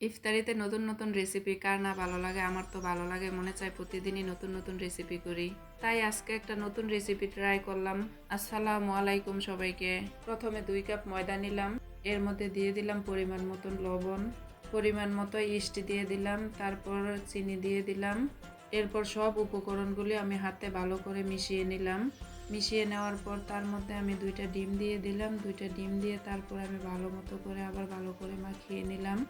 ইফতারিতে নতুন নতুন রেসিপি কার না ভালো লাগে? আমার তো ভালো লাগে, মনে চায় প্রতিদিনই নতুন নতুন রেসিপি করি। তাই আজকে একটা নতুন রেসিপি ট্রাই করলাম। আসসালামু আলাইকুম সবাইকে। প্রথমে 2 কাপ ময়দা নিলাম, এর মধ্যে দিয়ে দিলাম পরিমাণ মতন লবণ, পরিমাণ মতো ইস্ট দিয়ে দিলাম, তারপর চিনি দিয়ে দিলাম। এরপর সব উপকরণগুলি আমি হাতে ভালো করে মিশিয়ে নিলাম। মিশিয়ে নেওয়ার পর তার মধ্যে আমি 2টা ডিম দিয়ে দিলাম। 2টা ডিম দিয়ে তারপর আমি ভালো মতো করে আবার ভালো করে মাখিয়ে নিলাম।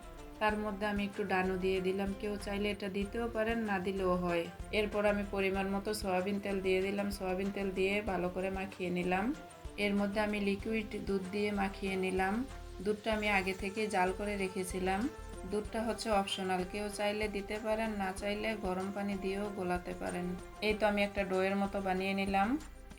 তার মধ্যে আমি একটু ডানো দিয়ে দিলাম, কেউ চাইলে এটা দিতেও পারেন, না দিলেও হয়। এরপর আমি পরিমাণ মতো সয়াবিন তেল দিয়ে দিলাম, সয়াবিন তেল দিয়ে ভালো করে মাখিয়ে নিলাম। এর মধ্যে আমি লিকুইড দুধ দিয়ে মাখিয়ে নিলাম। দুধটা আমি আগে থেকে জাল করে রেখেছিলাম। দুধটা হচ্ছে অপশনাল, কেউ চাইলে দিতে পারেন, না চাইলে গরম পানি দিয়েও গোলাতে পারেন। এই তো আমি একটা ডোয়ের মতো বানিয়ে নিলাম।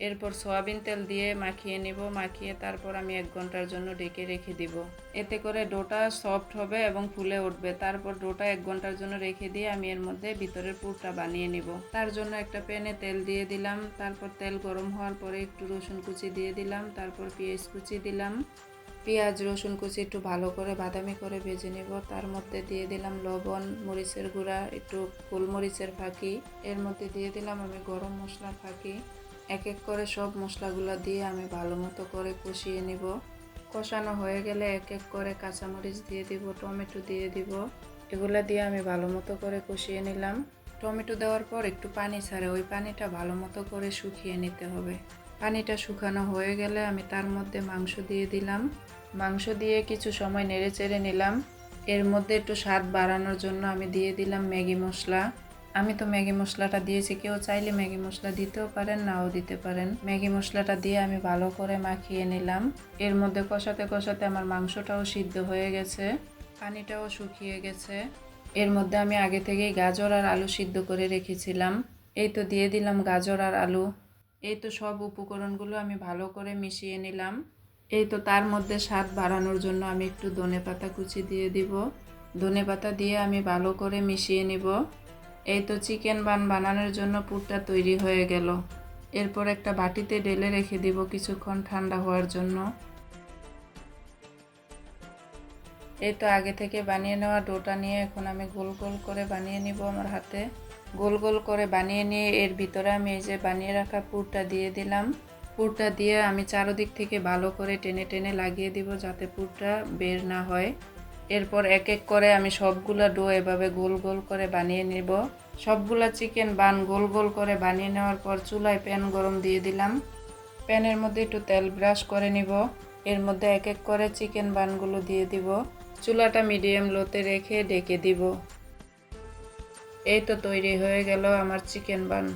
এরপর সয়াবিন তেল দিয়ে মাখিয়ে নিব, মাখিয়ে তারপর আমি 1 ঘন্টার জন্য ঢেকে রেখে দিব। এতে করে ডোটা সফট হবে এবং ফুলে উঠবে। তারপর ডোটা 1 ঘন্টার জন্য রেখে দিয়ে আমি এর মধ্যে ভিতরের পুরটা বানিয়ে নিব। তার জন্য একটা প্যানে তেল দিয়ে দিলাম, তারপর তেল গরম হওয়ার পরে একটু রসুন কুচি দিয়ে দিলাম, তারপর পেঁয়াজ কুচি দিলাম। পেঁয়াজ রসুন কুচি একটু ভালো করে বাদামি করে ভেজে নেব। তার মধ্যে দিয়ে দিলাম লবণ, মরিচের গুঁড়া, একটু গোলমরিচের ফাঁকি, এর মধ্যে দিয়ে দিলাম আমি গরম মশলার ফাঁকি। এক এক করে সব মশলাগুলো দিয়ে আমি ভালো মতো করে কষিয়ে নিব। কষানো হয়ে গেলে এক এক করে কাঁচামরিচ দিয়ে দিব, টমেটো দিয়ে দিব। এগুলা দিয়ে আমি ভালো মতো করে কষিয়ে নিলাম। টমেটো দেওয়ার পর একটু পানি ছাড়ে, ওই পানিটা ভালো মতো করে শুকিয়ে নিতে হবে। পানিটা শুকানো হয়ে গেলে আমি তার মধ্যে মাংস দিয়ে দিলাম। মাংস দিয়ে কিছু সময় নেড়ে চেড়ে নিলাম। এর মধ্যে একটু স্বাদ বাড়ানোর জন্য আমি দিয়ে দিলাম ম্যাগি মশলা। আমি তো ম্যাগি মশলাটা দিয়েছি, কেউ চাইলে ম্যাগি মশলা দিতেও পারেন, নাও দিতে পারেন। ম্যাগি মশলাটা দিয়ে আমি ভালো করে মাখিয়ে নিলাম। এর মধ্যে কষাতে কষাতে আমার মাংসটাও সিদ্ধ হয়ে গেছে, পানিটাও শুকিয়ে গেছে। এর মধ্যে আমি আগে থেকেই গাজর আর আলু সিদ্ধ করে রেখেছিলাম। এই তো দিয়ে দিলাম গাজর আর আলু। এই তো সব উপকরণগুলো আমি ভালো করে মিশিয়ে নিলাম। এই তো তার মধ্যে স্বাদ বাড়ানোর জন্য আমি একটু ধনেপাতা কুচি দিয়ে দিব। ধনেপাতা দিয়ে আমি ভালো করে মিশিয়ে নিব। এই তো চিকেন বান বানানোর জন্য পুরটা তৈরি হয়ে গেল। এরপর একটা বাটিতে ঢেলে রেখে দিব কিছুক্ষণ ঠান্ডা হওয়ার জন্য। এই তো আগে থেকে বানিয়ে নেওয়া ডোটা নিয়ে এখন আমি গোল গোল করে বানিয়ে নিব আমার হাতে। গোল গোল করে বানিয়ে নিয়ে এর ভিতরে আমি এই যে বানিয়ে রাখা পুরটা দিয়ে দিলাম। পুরটা দিয়ে আমি চারদিক থেকে ভালো করে টেনে টেনে লাগিয়ে দিব যাতে পুরটা বের না হয়। এরপর এক এক করে আমি সবগুলা ডো এভাবে গোল গোল করে বানিয়ে নেব। সবগুলা চিকেন বান গোল গোল করে বানিয়ে নেওয়ার পর চুলায় প্যান গরম দিয়ে দিলাম। প্যানের মধ্যে একটু তেল ব্রাশ করে নিব। এর মধ্যে এক এক করে চিকেন বানগুলো দিয়ে দিব। চুলাটা মিডিয়াম লোতে রেখে ঢেকে দিব। এই তো তৈরি হয়ে গেল আমার চিকেন বান।